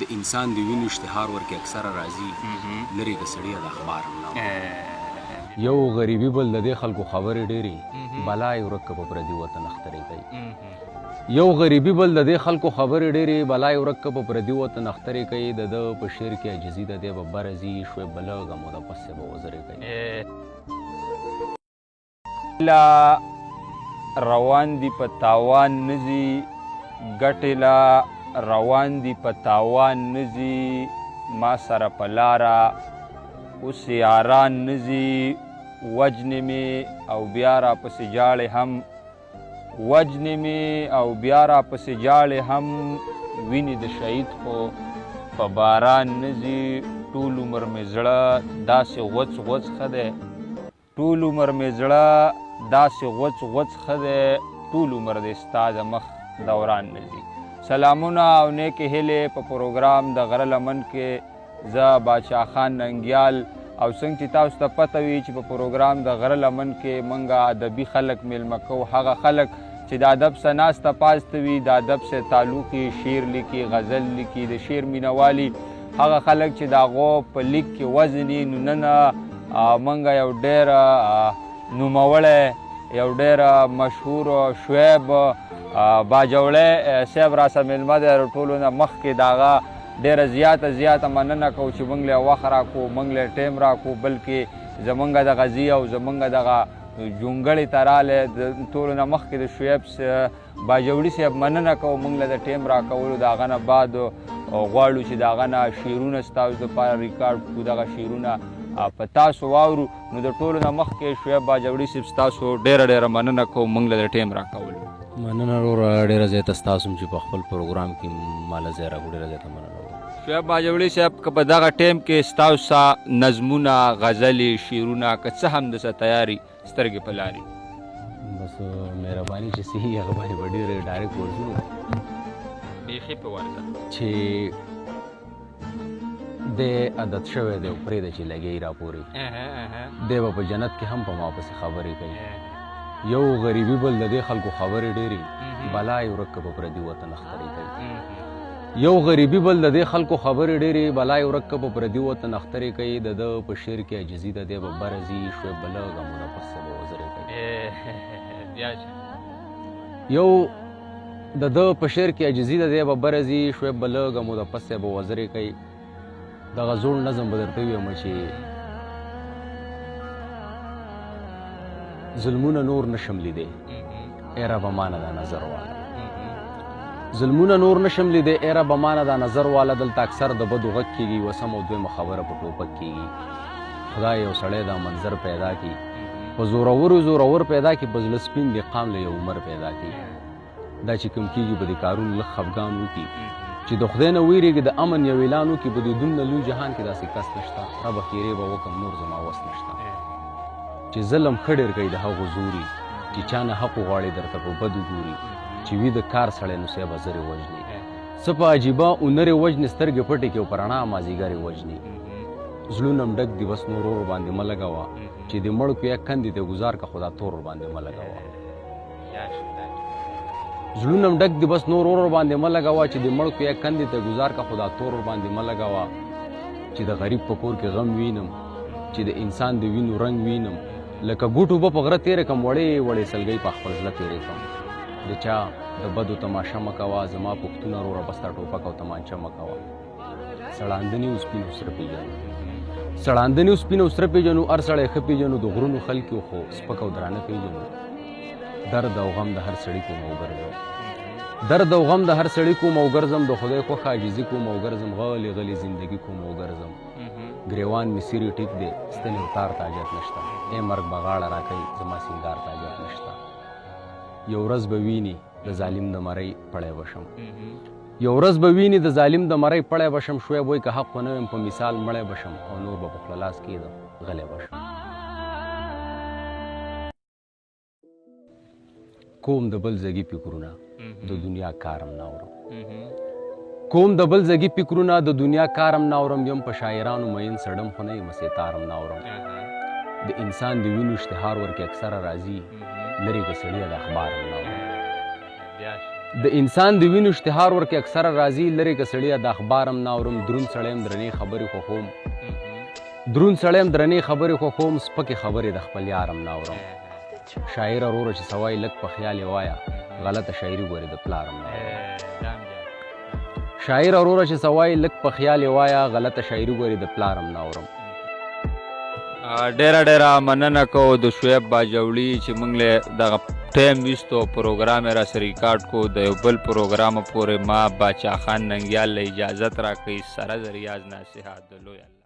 د انسان د وینو اشتهار ورکې اکثره راځي لرې که سړی د اخبار هم نه یو غریبي بل د دې خلکو خبرې ډېرې بلا یې ورک که په پردي وطن اخترې کوي یو غریبي بل د دې خلکو خبرې ډېرې بلا یې ورک که په پردي وطن اخترې کوي د ده په شعر کې عجزي ده دی به بره ځي شوی بلغه مو د پسې به وزرې کوي لا روان دي په تاوان نه ځي ګټې لا روان دي په تاوان نه ځي ما سره په لاره اوس یاران نه ځي وجنې مې او بیا راپسې جاړې هم وجنې مې او بیا راپسې جاړې هم وینې د شهید خو په باران نه ځي ټول عمر مې زړه داسې غوڅ غوڅ ښه دی ټول عمر مې زړه داسې غوڅ غوڅ ښه دی ټول عمر دې ستا د مخ دوران نه ځي سلامونه او نیکې هیلې په پروګرام د غره لمن کې زه بادشاه خان ننګیال او څنګه چې تاسو ته پته وي چې په پروګرام د غره لمن کې موږ ادبي خلک میلمه کوو هغه خلک چې د ادب څخه ناسته پاسته وي د ادب سره تعلق یې شعر لیکي غزل لیکي د شعر مینوالي هغه خلک چې د هغو په لیک کې وزن وي نو نن موږ یو ډېر نوموړی یو ډېر مشهور شعیب باجوړی صاحب راسه میلمه دی ټولو نه مخکې د هغه ډېره زیاته مننه کوو چې موږ له وخت راکړو موږ له ټایم راکړو بلکې زموږ دغه ځي او زموږ دغه جونګړې ته رالی د ټولو نه مخکې د شعیب باجوړي صاحب مننه کوو موږ له د ټایم راکولو د هغه نه بعد غواړو چې د هغه نه شعرونه ستاسو دپاره ریکارډ کړو دغه شعرونه په تاسو واورو نو د ټولو نه مخکې شعیب باجوړي صاحب ستاسو ډېره مننه کوو موږ له د ټایم راکولو مننه وروره ډېره زیاته ستاسو چې په خپل پروګرام کې ماله ځای راکړو ډېره زیاته مننه شعیب باجوړي صاحب که په دغه ټایم کې ستاسو نظمونه غزلې شعرونه که څه هم دسه تیاري سترګې په لاري بس مهرباني چې صحیح هغه باندې به ډېرې ډایرکټ ورځو بیخي په ورځه چې دی عادت شوی دی او پرېږده چې لګی را پورې دی به په جنت کې هم په ما پسې خبرې کوي یو غریبي بل د دې خلکو خبرې ډېرې بلا یې ورک که په پردي وطن اخترې کوي یو غریبي بل د دې خلکو خبرې ډېرې بلا یې ورک که په پردي وطن اخترې کوي د ده په شعر کې عجزي ده دی به بره ځي شوی بلغه مو د پسې به وزرې کوي یو د ده په شعر کې عجزي ده دی به بره ځي شوی بلغه مو د پسې به وزرې کوي دغه زوړ نظم به درته ووایم چې ظلمونه نور نشم لیدی ای ربه مانه دا نظر واله ظلمونه نور نشم لیدی ای ربه مانه دا نظر واله دلته اکثر د بدو غږ کېږي وسم او دویمه خبره په ټوپک کېږي خدای یو سړی دا منظر پیدا کړي په زورور پیدا کړي په زړه سپین دې قام له یو عمر پیدا کړي دا چې کوم کېږي به د کارونو لږ خفګان وکړي چې د خدای نه ویرېږي د امن یو اعلان وکړي په دې دومره لوی جهان کې داسې کس نشته ربه خیرې به وکړم نور زما وس نشته چې ظلم ښه ډېر کوي د هغو زوري چې چا نه حق وغواړي درته په بدو ګوري چې وي د کار سړی نو سیا به زرې وژني څه په عجیبه اونرې وژنې سترګې پټې کړي او په رڼا مازدیګرې وژني زړونه م ډک دي بس نور اور باندې مه لګوه چې د مړو په یک کندې ته ګزار که خو دا تور باندې مه لګوه زړونه م ډک دي بس نور اور باندې مه لګوه چې د مړو په یک کندې ته ګزار که خو دا تور باندې مه لګوه چې د غریب په کور کې غم وینم چې د انسان د وینو رنګ وینم لکه ګوټو به په غره تېرې کړم وړې سلګۍ په خپل زړه تېرې کړم د چا د بدو تماشه مه کوه زما پوښتنه وروره بس تا ټوپک او تمانچه مه کوه سړاندني او سپینو سره پېژنو سړاندني او سپینو سره پېژنو هر سړی ښه پېژنو د غرونو خلکو خو سپک او درانه پېژنو درد او غم د هر سړي کوم او ګرځم درد او غم د هر سړي کوم او ګرځم د خدای خوښه عاجزي کوم او ګرځم غلې زندګي کوم او ګرځم ګریوان می سیری ټیک دی ستنې اتار تاجت نشته ای مرګ بغاړه راکوي زما سینګار تاجت نشته یو ورځ به ویني د ظالم د مرۍ پړی بشم یو ورځ به ویني د ظالم د مرۍ پړی بشم شوی بوی که حق ونه ویم په مثال مړی بشم او نور به په خپله لاس کېدم غلی بشم کوم د بل زګي فکرونه د دنیا کارم نه اورم کوم د بل زګي فکرونه د دنیا کارم نه اورم یم په شاعرانو مین سړم خو نه یم ستارم نه اورم د انسان د وینو اشتهار ورکې اکثره راځي لرې که سړیه د اخبارم نه اورم د انسان د وینو اشتهار ورکې اکثره راځي لرې که سړیه د اخبار هم نه اورم دروند سړی هم درنې خبرې خوښوم دروند سړی هم درنې خبرې خوښوم سپکې خبرې د خپل یار هم نه اورم شاعر وروره چې سوای لږ په خیال یې وایه غلطه شاعري ګورې د پلار هم نه اورم شاعر وروره چې سوای لږ په خیال یې وایه غلطه شاعري ګورې د پلار هم نه اورم ډیره مننه کوو د شعیب باجوړي چې موږ له دغه ټایم ویستو پروګرام یې راسره ریکارډ کو د یو بل پروګرام پورې ما باچا خان ننګیال له اجازت راکړئ سره د ریاض نصیحت د لوی الله